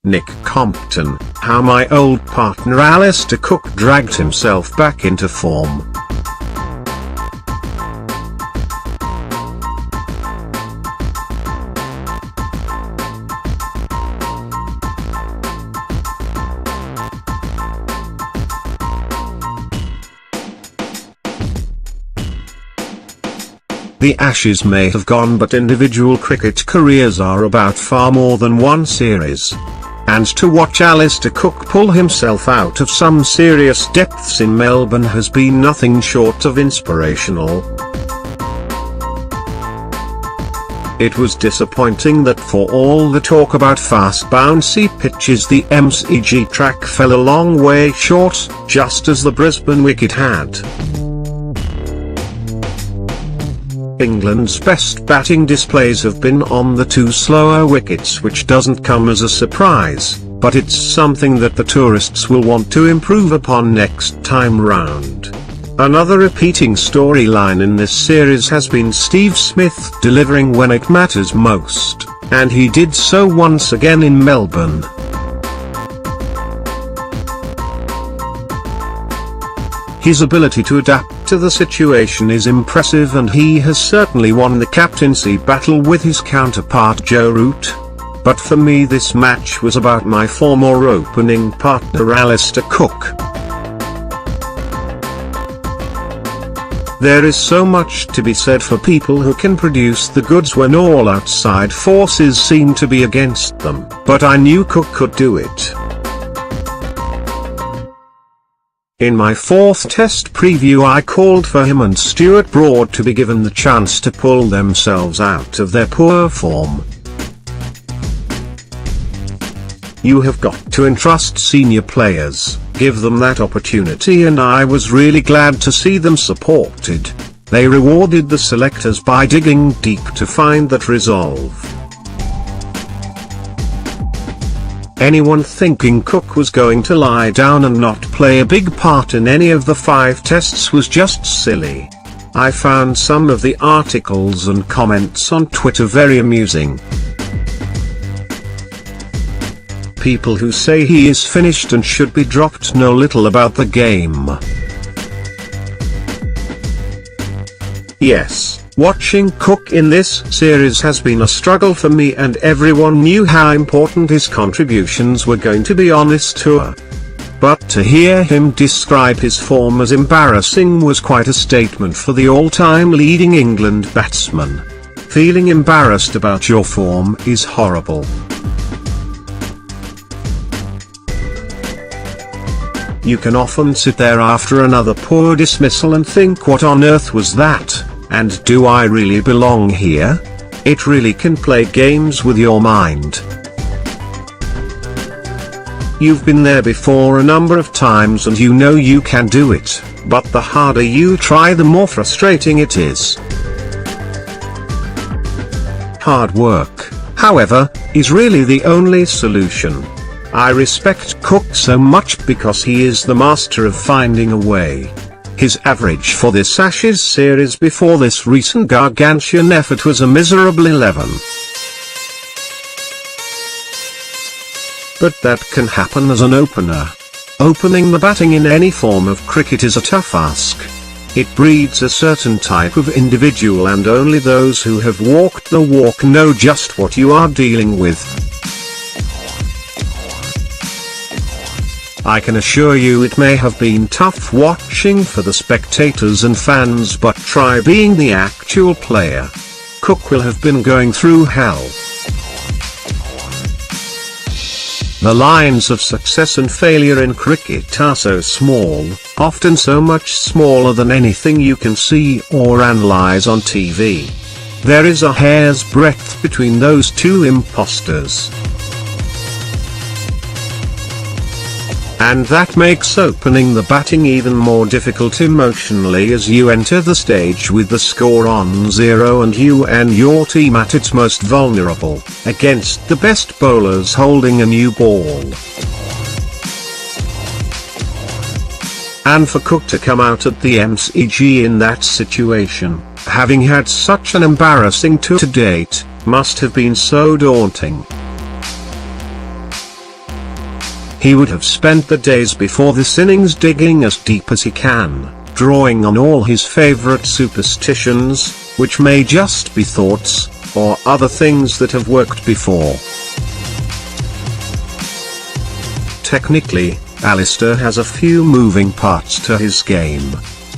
Nick Compton, how my old partner Alastair Cook dragged himself back into form. The Ashes may have gone, but individual cricket careers are about far more than one series. And to watch Alastair Cook pull himself out of some serious depths in Melbourne has been nothing short of inspirational. It was disappointing that for all the talk about fast bouncy pitches, the MCG track fell a long way short, just as the Brisbane wicket had. England's best batting displays have been on the two slower wickets, which doesn't come as a surprise, but it's something that the tourists will want to improve upon next time round. Another repeating storyline in this series has been Steve Smith delivering when it matters most, and he did so once again in Melbourne. His ability to adapt to the situation is impressive, and he has certainly won the captaincy battle with his counterpart Joe Root. But for me, this match was about my former opening partner Alastair Cook. There is so much to be said for people who can produce the goods when all outside forces seem to be against them, but I knew Cook could do it. In my fourth test preview, I called for him and Stuart Broad to be given the chance to pull themselves out of their poor form. You have got to entrust senior players, give them that opportunity, and I was really glad to see them supported. They rewarded the selectors by digging deep to find that resolve. Anyone thinking Cook was going to lie down and not play a big part in any of the 5 tests was just silly. I found some of the articles and comments on Twitter very amusing. People who say he is finished and should be dropped know little about the game. Yes, watching Cook in this series has been a struggle for me, and everyone knew how important his contributions were going to be on this tour. But to hear him describe his form as embarrassing was quite a statement for the all-time leading England batsman. Feeling embarrassed about your form is horrible. You can often sit there after another poor dismissal and think, what on earth was that? And do I really belong here? It really can play games with your mind. You've been there before a number of times and you know you can do it, but the harder you try, the more frustrating it is. Hard work, however, is really the only solution. I respect Cook so much because he is the master of finding a way. His average for this Ashes series before this recent gargantuan effort was a miserable 11. But that can happen as an opener. Opening the batting in any form of cricket is a tough ask. It breeds a certain type of individual, and only those who have walked the walk know just what you are dealing with. I can assure you it may have been tough watching for the spectators and fans, but try being the actual player. Cook will have been going through hell. The lines of success and failure in cricket are so small, often so much smaller than anything you can see or analyze on TV. There is a hair's breadth between those two imposters. And that makes opening the batting even more difficult emotionally, as you enter the stage with the score on 0 and you and your team at its most vulnerable, against the best bowlers holding a new ball. And for Cook to come out at the MCG in that situation, having had such an embarrassing tour to date, must have been so daunting. He would have spent the days before this innings digging as deep as he can, drawing on all his favourite superstitions, which may just be thoughts, or other things that have worked before. Technically, Alastair has a few moving parts to his game.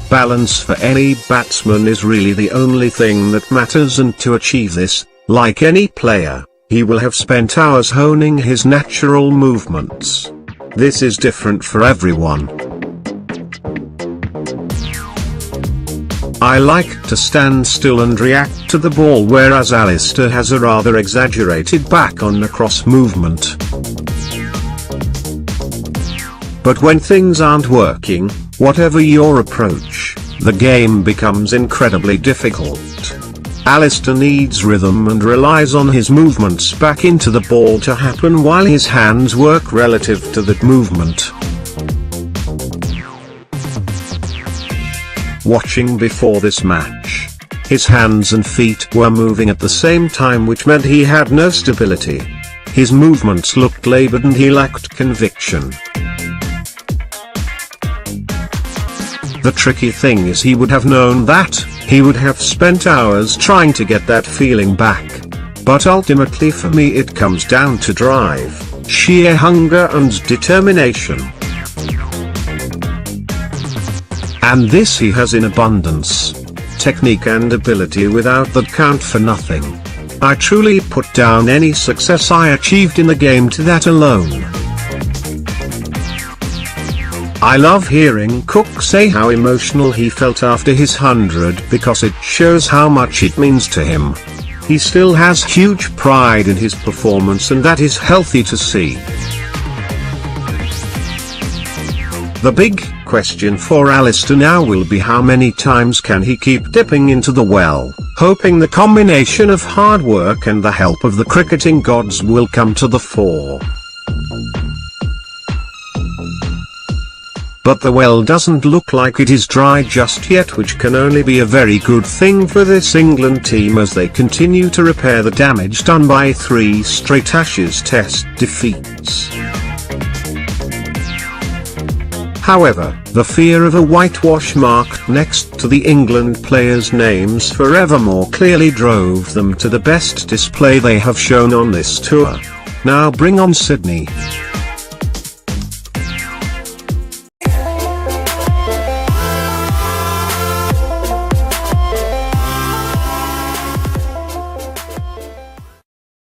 Balance for any batsman is really the only thing that matters, and to achieve this, like any player, he will have spent hours honing his natural movements. This is different for everyone. I like to stand still and react to the ball, whereas Alastair has a rather exaggerated back on across movement. But when things aren't working, whatever your approach, the game becomes incredibly difficult. Alastair needs rhythm and relies on his movements back into the ball to happen while his hands work relative to that movement. Watching before this match, his hands and feet were moving at the same time, which meant he had no stability. His movements looked laboured and he lacked conviction. The tricky thing is, he would have known that, he would have spent hours trying to get that feeling back. But ultimately for me it comes down to drive, sheer hunger and determination. And this he has in abundance. Technique and ability without that count for nothing. I truly put down any success I achieved in the game to that alone. I love hearing Cook say how emotional he felt after his 100, because it shows how much it means to him. He still has huge pride in his performance, and that is healthy to see. The big question for Alastair now will be, how many times can he keep dipping into the well, hoping the combination of hard work and the help of the cricketing gods will come to the fore. But the well doesn't look like it is dry just yet, which can only be a very good thing for this England team as they continue to repair the damage done by 3 straight Ashes Test defeats. However, the fear of a whitewash mark next to the England players' names forevermore clearly drove them to the best display they have shown on this tour. Now bring on Sydney.